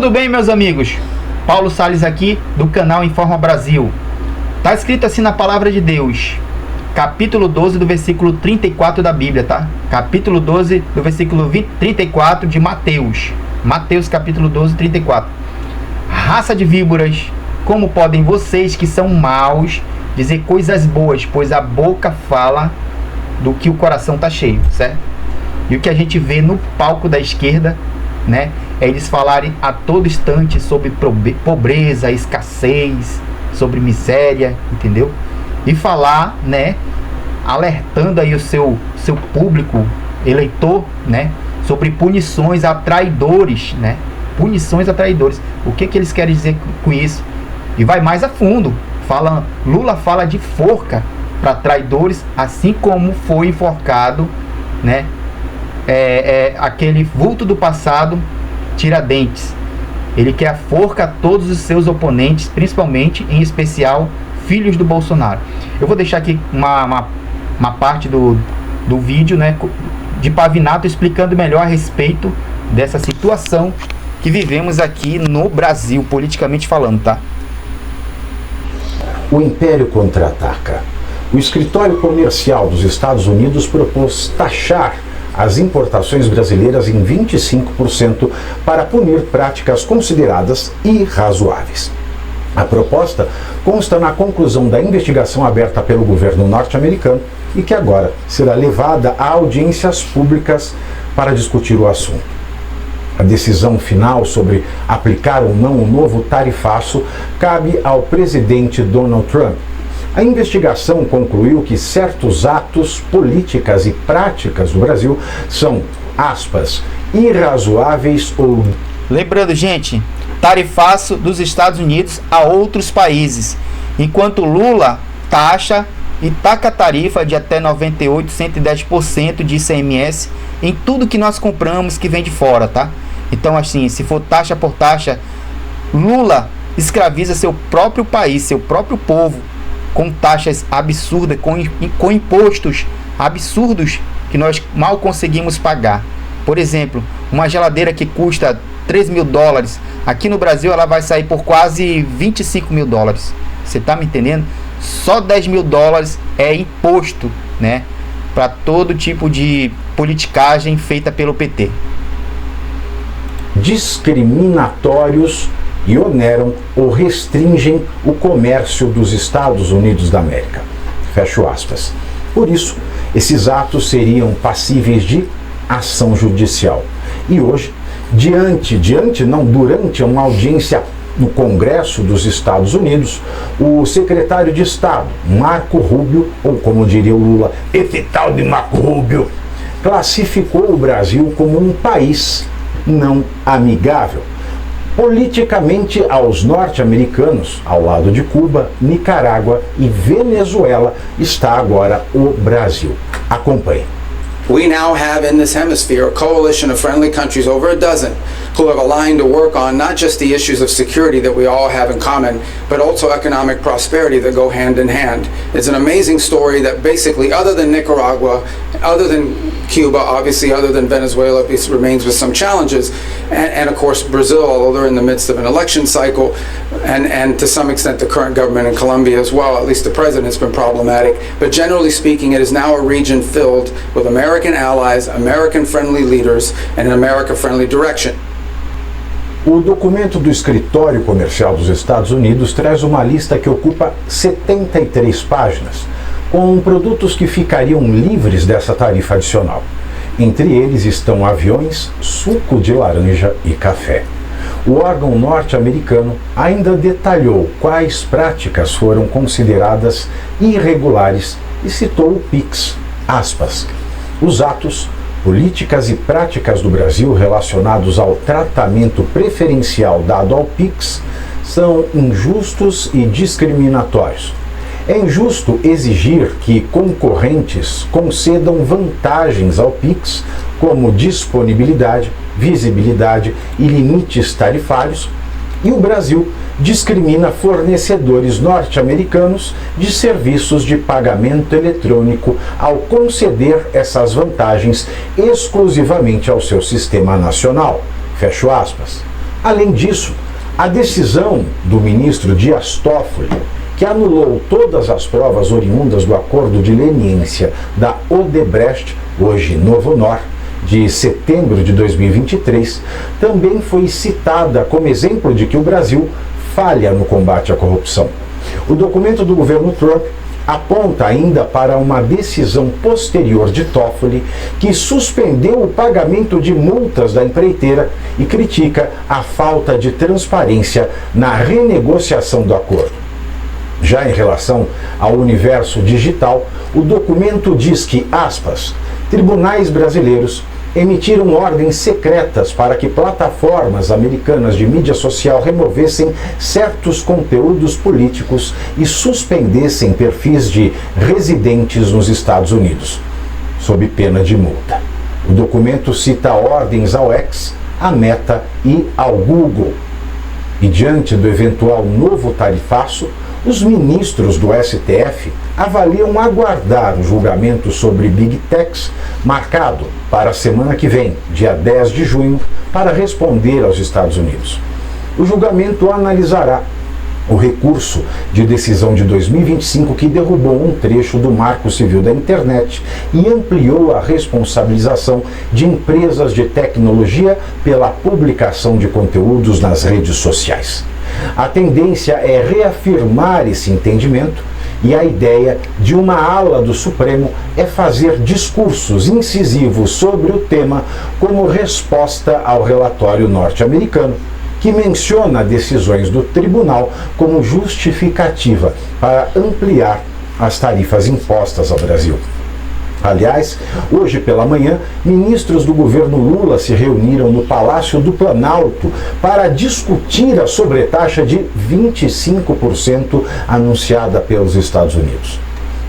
Tudo bem, meus amigos? Paulo Salles aqui do canal Informa Brasil. Tá escrito assim na palavra de Deus, capítulo 12 do versículo 34 da Bíblia, tá? Capítulo 12 do versículo 34 de Mateus. Mateus capítulo 12, 34. Raça de víboras, como podem vocês que são maus dizer coisas boas, pois a boca fala do que o coração tá cheio, certo? E o que a gente vê no palco da esquerda, né, é eles falarem a todo instante sobre pobreza, escassez, sobre miséria, entendeu? E falar, né, alertando aí o seu público, eleitor, né, sobre punições a traidores, né? Punições a traidores. O que eles querem dizer com isso? E vai mais a fundo. Lula fala de forca para traidores, assim como foi enforcado, né, aquele vulto do passado, Tiradentes. Ele quer a forca a todos os seus oponentes, principalmente, em especial, filhos do Bolsonaro. Eu vou deixar aqui uma parte do vídeo, né, de Pavinato explicando melhor a respeito dessa situação que vivemos aqui no Brasil, politicamente falando, tá? O Império contra-ataca. O escritório comercial dos Estados Unidos propôs taxar as importações brasileiras em 25% para punir práticas consideradas irrazoáveis. A proposta consta na conclusão da investigação aberta pelo governo norte-americano e que agora será levada a audiências públicas para discutir o assunto. A decisão final sobre aplicar ou não o novo tarifaço cabe ao presidente Donald Trump. A investigação concluiu que certos atos, políticas e práticas do Brasil são, aspas, irrazoáveis ou... Lembrando, gente, tarifaço dos Estados Unidos a outros países, enquanto Lula taxa e taca tarifa de até 98%, 110% de ICMS em tudo que nós compramos que vem de fora, tá? Então, assim, se for taxa por taxa, Lula escraviza seu próprio país, seu próprio povo, com taxas absurdas, com impostos absurdos que nós mal conseguimos pagar. Por exemplo, uma geladeira que custa 3 mil dólares, aqui no Brasil ela vai sair por quase 25 mil dólares. Você tá me entendendo? Só 10 mil dólares é imposto, né, para todo tipo de politicagem feita pelo PT. Discriminatórios e oneram ou restringem o comércio dos Estados Unidos da América. Fecho aspas. Por isso, esses atos seriam passíveis de ação judicial. E hoje, durante uma audiência no Congresso dos Estados Unidos, o secretário de Estado, Marco Rubio, ou como diria o Lula, esse tal de Marco Rubio, classificou o Brasil como um país não amigável politicamente aos norte-americanos. Ao lado de Cuba, Nicarágua e Venezuela está agora o Brasil. Acompanhe. We now have in this hemisphere a coalition of friendly countries, over a dozen, who have aligned to work on not just the issues of security that we all have in common, but also economic prosperity that go hand in hand. It's an amazing story that basically, other than Nicaragua, other than Cuba, obviously other than Venezuela, it remains with some challenges, and of course Brazil, although they're in the midst of an election cycle, and to some extent the current government in Colombia as well, at least the president's been problematic, but generally speaking it is now a region filled with American allies, American-friendly leaders, and an America-friendly direction. O documento do Escritório Comercial dos Estados Unidos traz uma lista que ocupa 73 páginas, com produtos que ficariam livres dessa tarifa adicional. Entre eles estão aviões, suco de laranja e café. O órgão norte-americano ainda detalhou quais práticas foram consideradas irregulares e citou o PIX, aspas, os atos, políticas e práticas do Brasil relacionados ao tratamento preferencial dado ao PIX são injustos e discriminatórios. É injusto exigir que concorrentes concedam vantagens ao PIX, como disponibilidade, visibilidade e limites tarifários, e o Brasil discrimina fornecedores norte-americanos de serviços de pagamento eletrônico ao conceder essas vantagens exclusivamente ao seu sistema nacional. Fecho aspas. Além disso, a decisão do ministro Dias Toffoli, que anulou todas as provas oriundas do acordo de leniência da Odebrecht, hoje Novonor, de setembro de 2023, também foi citada como exemplo de que o Brasil falha no combate à corrupção. O documento do governo Trump aponta ainda para uma decisão posterior de Toffoli, que suspendeu o pagamento de multas da empreiteira e critica a falta de transparência na renegociação do acordo. Já em relação ao universo digital, o documento diz que, aspas, tribunais brasileiros emitiram ordens secretas para que plataformas americanas de mídia social removessem certos conteúdos políticos e suspendessem perfis de residentes nos Estados Unidos, sob pena de multa. O documento cita ordens ao X, à Meta e ao Google. E diante do eventual novo tarifaço, os ministros do STF avaliam aguardar o julgamento sobre Big Techs, marcado para a semana que vem, dia 10 de junho, para responder aos Estados Unidos. O julgamento analisará o recurso de decisão de 2025 que derrubou um trecho do Marco Civil da Internet e ampliou a responsabilização de empresas de tecnologia pela publicação de conteúdos nas redes sociais. A tendência é reafirmar esse entendimento e a ideia de uma ala do Supremo é fazer discursos incisivos sobre o tema como resposta ao relatório norte-americano, que menciona decisões do tribunal como justificativa para ampliar as tarifas impostas ao Brasil. Aliás, hoje pela manhã, ministros do governo Lula se reuniram no Palácio do Planalto para discutir a sobretaxa de 25% anunciada pelos Estados Unidos.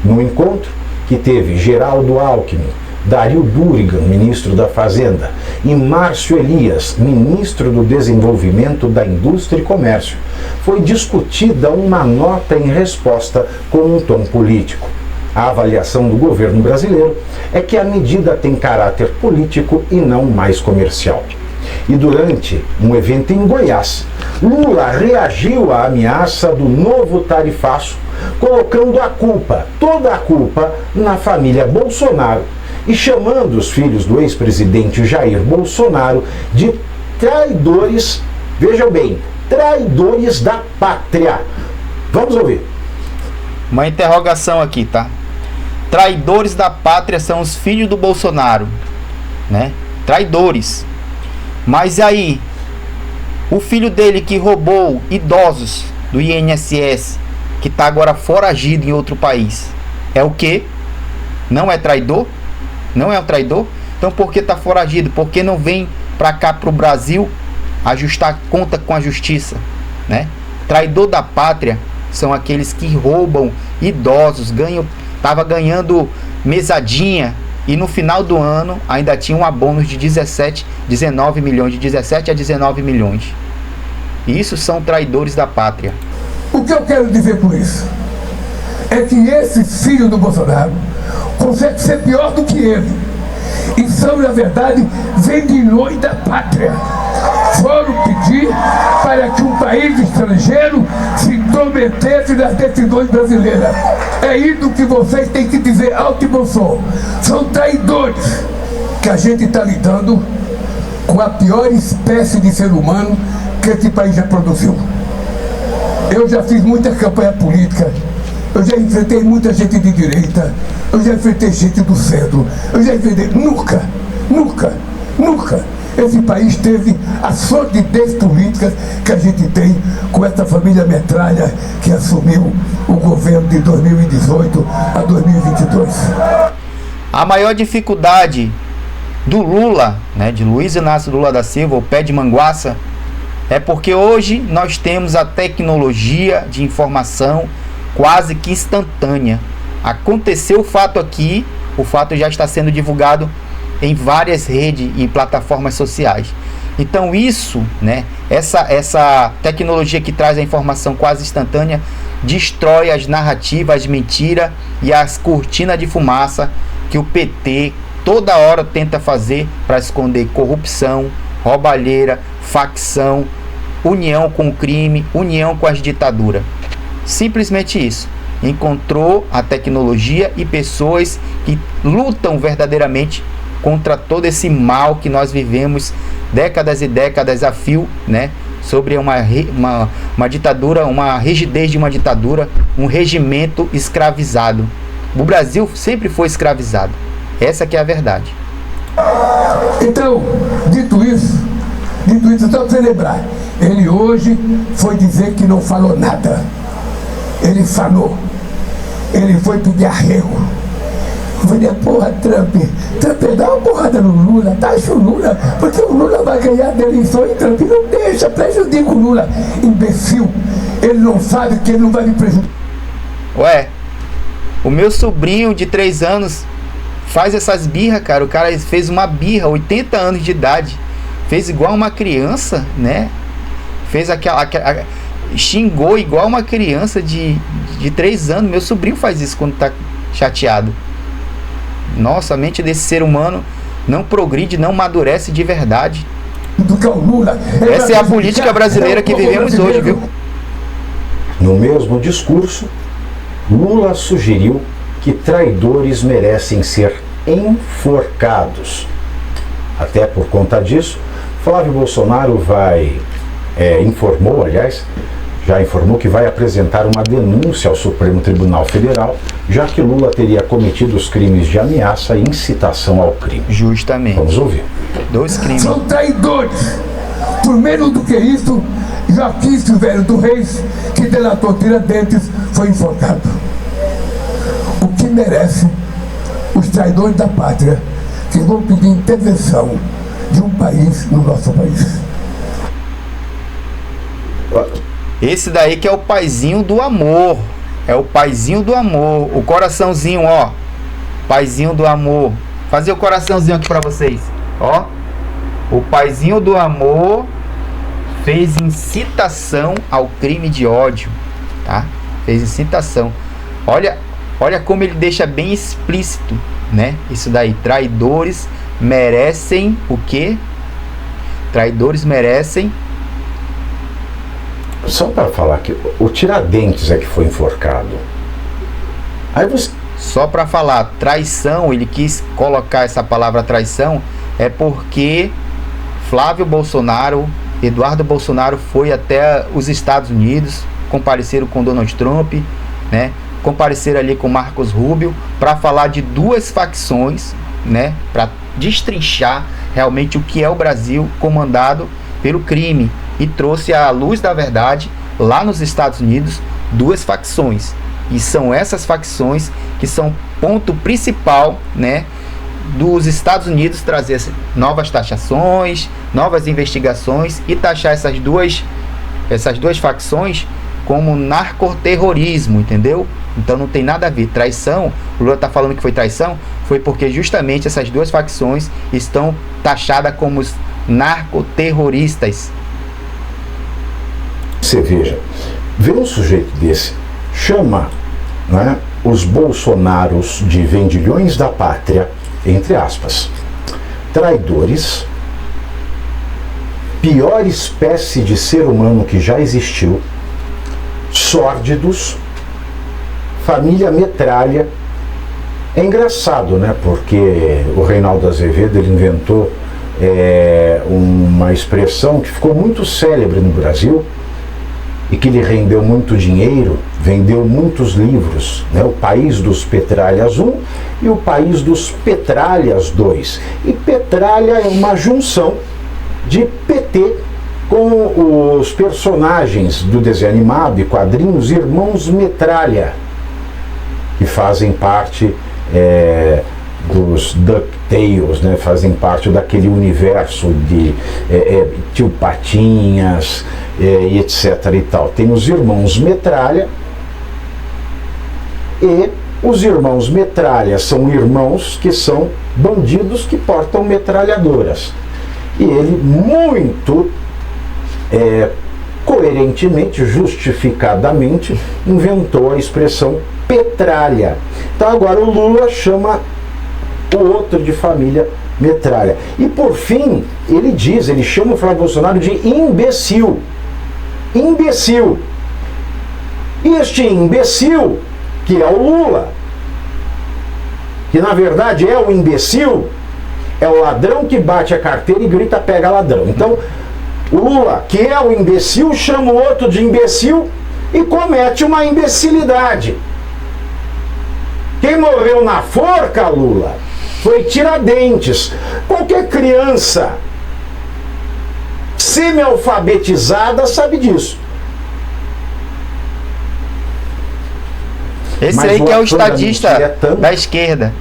No encontro, que teve Geraldo Alckmin, Dario Durigan, ministro da Fazenda, e Márcio Elias, ministro do Desenvolvimento da Indústria e Comércio, foi discutida uma nota em resposta com um tom político. A avaliação do governo brasileiro é que a medida tem caráter político e não mais comercial. E durante um evento em Goiás, Lula reagiu à ameaça do novo tarifaço, colocando a culpa, toda a culpa, na família Bolsonaro e chamando os filhos do ex-presidente Jair Bolsonaro de traidores, vejam bem, traidores da pátria. Vamos ouvir. Uma interrogação aqui, tá? Traidores da pátria são os filhos do Bolsonaro, né? Traidores. Mas aí, o filho dele que roubou idosos do INSS, que está agora foragido em outro país, é o quê? Não é traidor? Não é um traidor? Então por que está foragido? Por que não vem para cá, para o Brasil, ajustar conta com a justiça, né? Traidor da pátria são aqueles que roubam idosos, estava ganhando mesadinha e no final do ano ainda tinha um abono de 19 milhões, de 17 a 19 milhões. Isso são traidores da pátria. O que eu quero dizer por isso é que esse filho do Bolsonaro consegue ser pior do que ele. E são, na verdade, vendilhões da pátria. Foram pedir para que um país estrangeiro se intrometesse nas decisões brasileiras. É isso que vocês têm que dizer alto e bom som. São traidores que a gente está lidando com a pior espécie de ser humano que esse país já produziu. Eu já fiz muita campanha política, eu já enfrentei muita gente de direita, eu já enfrentei gente do centro, eu já enfrentei... Nunca esse país teve a sordidez política que a gente tem com essa família metralha que assumiu o governo de 2018 a 2022. A maior dificuldade do Lula, né, de Luiz Inácio Lula da Silva, o pé de manguaça, é porque hoje nós temos a tecnologia de informação quase que instantânea. Aconteceu o fato aqui, o fato já está sendo divulgado em várias redes e plataformas sociais. Então isso, né, essa tecnologia que traz a informação quase instantânea destrói as narrativas, as mentiras e as cortinas de fumaça que o PT toda hora tenta fazer para esconder corrupção, roubalheira, facção, união com o crime, união com as ditaduras. Simplesmente isso. Encontrou a tecnologia e pessoas que lutam verdadeiramente contra todo esse mal que nós vivemos décadas e décadas a fio, né? Sobre uma ditadura, uma rigidez de uma ditadura, um regimento escravizado. O Brasil sempre foi escravizado. Essa que é a verdade. Então, dito isso, só para você lembrar, ele hoje foi dizer que não falou nada. Ele falou. Ele foi pedir arrego. Eu falei, porra, Trump, dá uma porrada no Lula, taxa o Lula, porque o Lula vai ganhar da eleição e Trump não deixa, prejudica o Lula. Imbecil, ele não sabe que ele não vai me prejudicar. Ué, o meu sobrinho de 3 anos faz essas birras, cara. O cara fez uma birra, 80 anos de idade, fez igual uma criança, né? Fez xingou igual uma criança de 3 anos. Meu sobrinho faz isso quando tá chateado. Nossa, a mente desse ser humano não progride, não amadurece de verdade. Essa é a política brasileira que vivemos hoje, viu? No mesmo discurso, Lula sugeriu que traidores merecem ser enforcados. Até por conta disso, Flávio Bolsonaro já informou que vai apresentar uma denúncia ao Supremo Tribunal Federal, já que Lula teria cometido os crimes de ameaça e incitação ao crime. Justamente. Vamos ouvir. 2 crimes. São traidores. Por menos do que isso, Joaquim Silvério do Reis, que delatou Tiradentes, foi enforcado. O que merece os traidores da pátria, que vão pedir intervenção de um país no nosso país. Esse daí que é o paizinho do amor. É o paizinho do amor. O coraçãozinho, ó. Paizinho do amor. Fazer o coraçãozinho aqui pra vocês. Ó. O paizinho do amor fez incitação ao crime de ódio. Tá? Fez incitação. Olha como ele deixa bem explícito, né? Isso daí. Traidores merecem o quê? Traidores merecem... Só para falar que o Tiradentes é que foi enforcado. Aí você... Só para falar, traição, ele quis colocar essa palavra traição, é porque Flávio Bolsonaro, Eduardo Bolsonaro foi até os Estados Unidos, compareceram com Donald Trump, né? Compareceram ali com Marcos Rubio, para falar de 2 facções, né? Para destrinchar realmente o que é o Brasil comandado pelo crime. E trouxe à luz da verdade, lá nos Estados Unidos, 2 facções. E são essas facções que são ponto principal, né, dos Estados Unidos trazer novas taxações, novas investigações e taxar essas duas facções como narcoterrorismo, entendeu? Então não tem nada a ver. Traição, o Lula está falando que foi traição, foi porque justamente essas 2 facções estão taxadas como os narcoterroristas. Você veja, ver um sujeito desse chama, né, os Bolsonaros de vendilhões da pátria, entre aspas, traidores, pior espécie de ser humano que já existiu, sórdidos, família metralha. É engraçado, né, porque o Reinaldo Azevedo ele inventou uma expressão que ficou muito célebre no Brasil, e que lhe rendeu muito dinheiro, vendeu muitos livros, né? O País dos Petralhas 1 e o País dos Petralhas 2. E Petralha é uma junção de PT com os personagens do desenho animado e quadrinhos Irmãos Metralha, que fazem parte dos DuckTales, né? Fazem parte daquele universo de Tio Patinhas, e etc e tal. Tem os Irmãos Metralha, e os Irmãos Metralha são irmãos que são bandidos que portam metralhadoras. E ele muito coerentemente, justificadamente, inventou a expressão petralha. Então agora o Lula chama o outro de família metralha. E por fim, ele chama o Flávio Bolsonaro de imbecil. imbecil. Este imbecil, que é o Lula, que na verdade é o imbecil, é o ladrão que bate a carteira e grita pega ladrão. Então, o Lula, que é o imbecil, chama o outro de imbecil e comete uma imbecilidade. Quem morreu na forca, Lula, foi Tiradentes. Qualquer criança semi-alfabetizada sabe disso. Esse Mas aí que é o ator da estadista mentira é tanto da esquerda.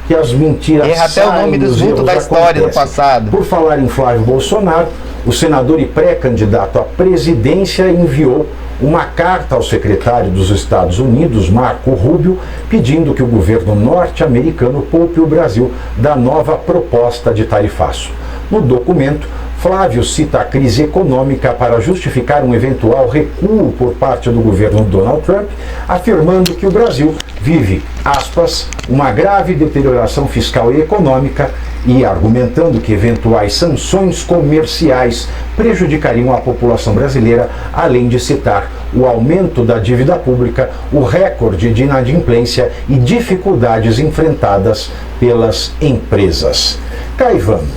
que as mentiras Erra até o nome saem dos vultos erros, da história do acontecem. passado. Por falar em Flávio Bolsonaro, o senador e pré-candidato à presidência enviou uma carta ao secretário dos Estados Unidos, Marco Rubio, pedindo que o governo norte-americano poupe o Brasil da nova proposta de tarifaço. No documento, Flávio cita a crise econômica para justificar um eventual recuo por parte do governo Donald Trump, afirmando que o Brasil vive, aspas, uma grave deterioração fiscal e econômica e argumentando que eventuais sanções comerciais prejudicariam a população brasileira, além de citar o aumento da dívida pública, o recorde de inadimplência e dificuldades enfrentadas pelas empresas. Caivano,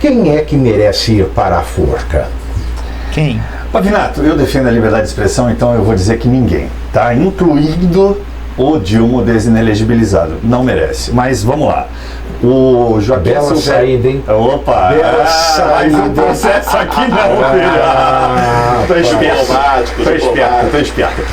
quem é que merece ir para a forca? Quem? Pavinato, eu defendo a liberdade de expressão, então eu vou dizer que ninguém, tá? Incluindo o Dilma desinelegibilizado. Não merece. Mas vamos lá. O Joaquim Bela Silveira... saída, hein? Opa! Bela Mas saída. o processo aqui não, filho. Tô esperto, tô esperto.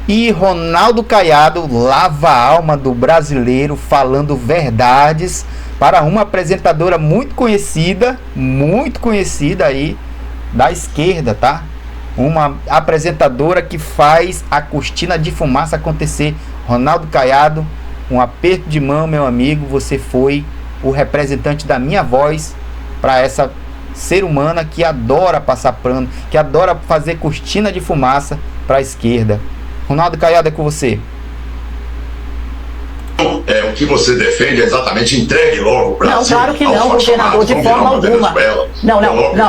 E Ronaldo Caiado lava a alma do brasileiro falando verdades para uma apresentadora muito conhecida aí da esquerda, tá? Uma apresentadora que faz a cortina de fumaça acontecer. Ronaldo Caiado, um aperto de mão, meu amigo, você foi o representante da minha voz para essa ser humana que adora passar pano, que adora fazer cortina de fumaça para a esquerda. Ronaldo Caiado, é com você. O que você defende é exatamente entregue logo o Brasil. Não, claro que não, governador, de forma alguma. Não.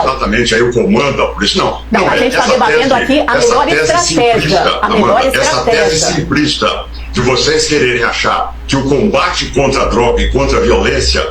Exatamente aí o comando da polícia. Não, a gente está debatendo aqui a melhor estratégia. Essa tese simplista de vocês quererem achar que o combate contra a droga e contra a violência,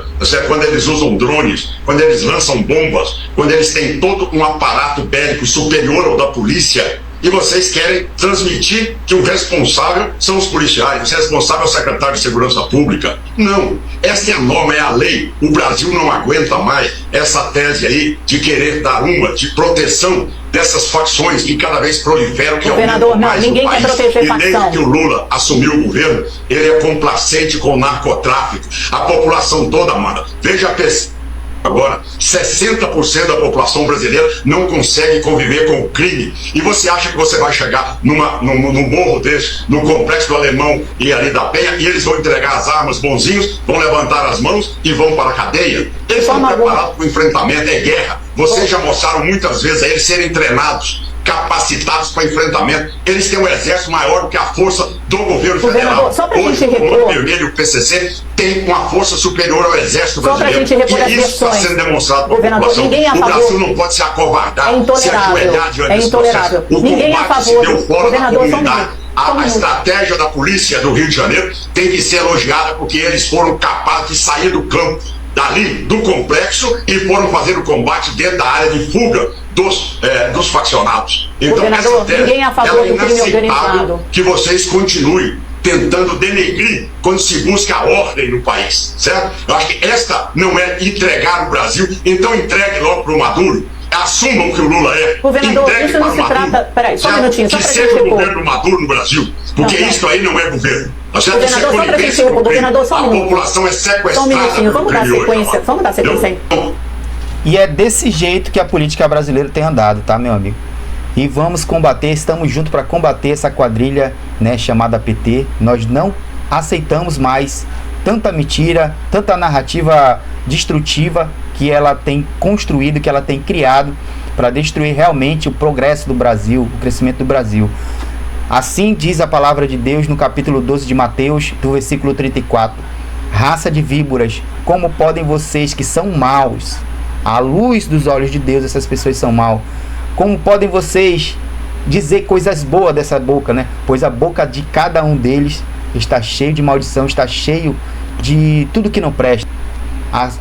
quando eles usam drones, quando eles lançam bombas, quando eles têm todo um aparato bélico superior ao da polícia, e vocês querem transmitir que o responsável são os policiais, o responsável é o secretário de Segurança Pública. Não, essa é a norma, é a lei. O Brasil não aguenta mais essa tese aí de querer dar uma de proteção dessas facções que cada vez proliferam, que governador, aumentam mais ninguém no país. quer proteger e facção. desde que o Lula assumiu o governo, ele é complacente com o narcotráfico. A população toda, mano, veja a pesquisa. Agora, 60% da população brasileira não consegue conviver com o crime. E você acha que você vai chegar num morro desse, no Complexo do Alemão e ali da Penha, e eles vão entregar as armas bonzinhos, vão levantar as mãos e vão para a cadeia? Eles estão preparados para o enfrentamento, é guerra. Vocês já mostraram muitas vezes a eles serem treinados, capacitados para enfrentamento. Eles têm um exército maior do que a força do governo federal. Só pra Hoje, gente o Comando repor. Vermelho e o PCC tem uma força superior ao exército Só pra brasileiro. gente repor as E isso está versões. sendo demonstrado pela Governador, população. ninguém é a O favor. Brasil não pode se acovardar, É intolerável. se ajoelhar diante É desse intolerável. processo. O Ninguém é a combate se favor. deu fora Governador, da só um comunidade. minuto. Só um A minuto. estratégia da polícia do Rio de Janeiro tem que ser elogiada porque eles foram capazes de sair do campo, dali, do complexo, e foram fazer o combate dentro da área de fuga dos faccionados. Então, Governador, essa tese, ninguém é a favor ela é do crime inaceitável organizado. que vocês continuem tentando denegrir quando se busca a ordem no país, certo? Eu acho que esta não é entregar o Brasil, então entregue logo para o Maduro. Assumam que o Lula é. Governador, entregue isso não para se Maduro, trata- peraí, só um certo? minutinho, só que pra seja gente o repor. governo Maduro no Brasil, porque Não, não. isso aí não é governo. Tá certo? Governador, Isso é só pra gente conivência repor. com o crime. Governador, só um A minuto. população é sequestrada. Só um minutinho, vamos dar pelo crime sequência. hoje, Vamos dar sequência aí. Então, E é desse jeito que a política brasileira tem andado, tá, meu amigo? E vamos combater, estamos juntos para combater essa quadrilha, né, chamada PT. Nós não aceitamos mais tanta mentira, tanta narrativa destrutiva que ela tem construído, que ela tem criado para destruir realmente o progresso do Brasil, o crescimento do Brasil. Assim diz a palavra de Deus no capítulo 12 de Mateus, do versículo 34. Raça de víboras, como podem vocês que são maus À luz dos olhos de Deus, essas pessoas são mal. Como podem vocês dizer coisas boas dessa boca, né? Pois a boca de cada um deles está cheio de maldição, está cheio de tudo que não presta.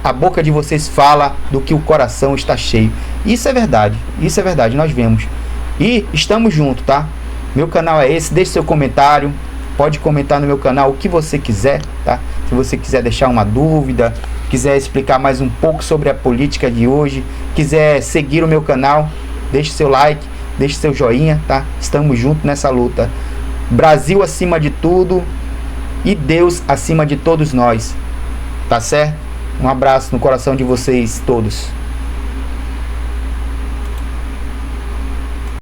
A boca de vocês fala do que o coração está cheio. Isso é verdade, nós vemos. E estamos juntos, tá? Meu canal é esse, deixe seu comentário. Pode comentar no meu canal o que você quiser, tá? Se você quiser deixar uma dúvida, quiser explicar mais um pouco sobre a política de hoje, quiser seguir o meu canal, deixe seu like, deixe seu joinha, tá? Estamos juntos nessa luta. Brasil acima de tudo e Deus acima de todos nós, tá certo? Um abraço no coração de vocês todos.